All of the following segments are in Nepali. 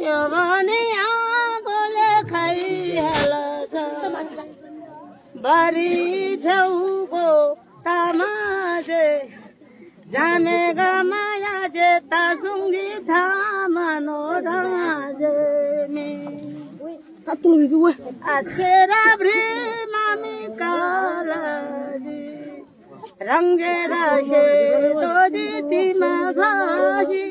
यो भने आगोले खाइहाल्छ बारी छेउको तामाजे जानेगा माया जे तासुङ्गी थामानो ढाजे मे अचेरा भ्री मामी कालाजी रंगेरा से तो दीतिमा भासी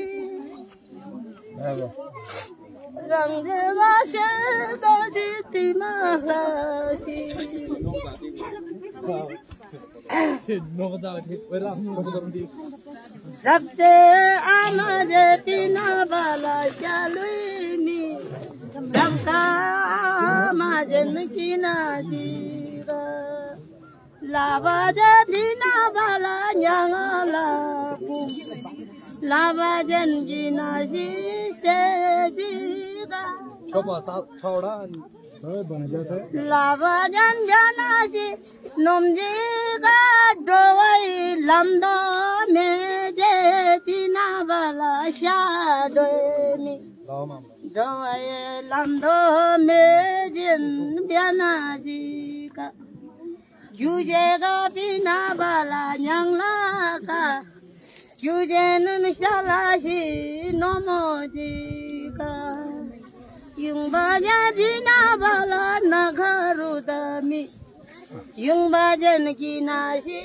रंगेरा से तो दीतिमा भासी सबसे आमाजे तीना बाला शालुनी सबका आमाजन किना जीवा लावाजे तीना बाला न्याला लावाजन किना शीशे जीवा लावाजन जनासी नोमजीगा डोई लम्दो मेजे तीना बाला शादोमी डोई लम्दो मेजिन ब्यानाजीका युजेगा तीना बाला न्यांगलाका युजेन मिशालाशी नोमोजीका युंबाजा तीना बाला नगरुदमी युंबाजन की नाशी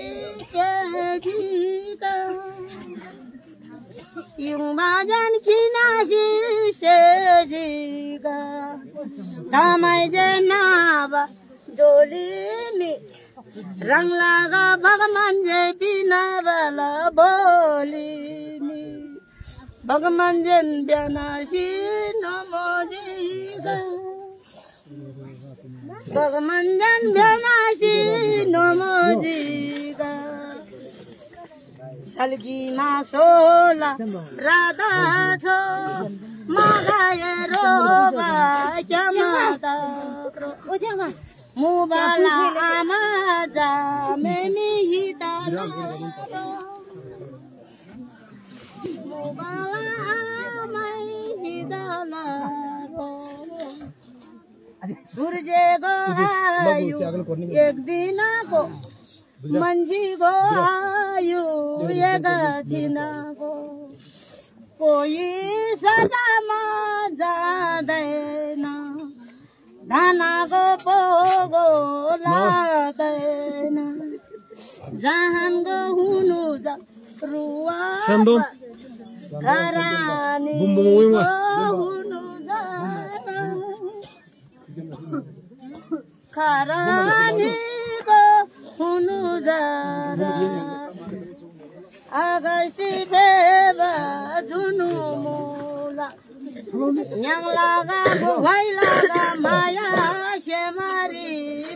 शेजीका युंबाजन की नाशी शेजीका दामाई जनाबा डोली में रंग लगा भगवान जे बिना वाला बोली में भगवान जन ब्यानाशी नमोजीका भगवान जन ब्यानाशी नमोजीका सलगी मासोला राधा छो मागाये रोबा जमाता मुबाला आमाजा मेनी हिताला मुबाला आमाई हिताला सूर्य गो आयु एक दिन को मंजी गो आयु एक दिन को कोई सदा मजा देना धाना गो पोगो लागेना जहान गो हुनु जा रुवा घरानी गो हुनु जा घरानी गो हुनु जा आगस्टी बेबा जुनु मुला न्याङ लागा भोइ लागा माया शेमारी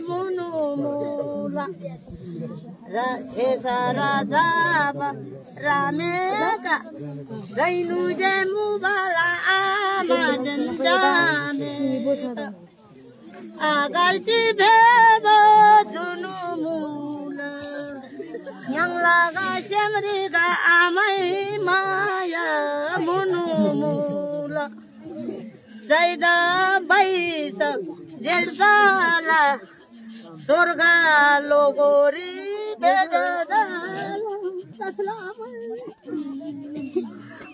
मुनु मुला शेषा राजाबा रामेका दैनु जे मुबाला आमाजन जामेका आगल्टी भेबो जुनु मुला न्याङ लागा शेमरीगा आमै माया मुनु मुला जैदा बैस जेलगाला दुर्गा लोगोरी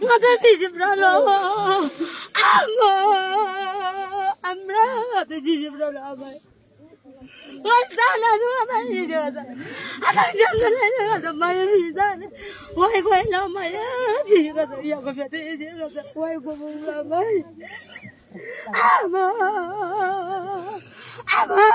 मदद जिब्रालो आम्रा जिब्रालो आमाय वस्ताला दुआबाय जोदा आका जंगलले माया बिजाने वय गय न माया बिगा या बफेते जेगा वय गोबुला माय आमा आमा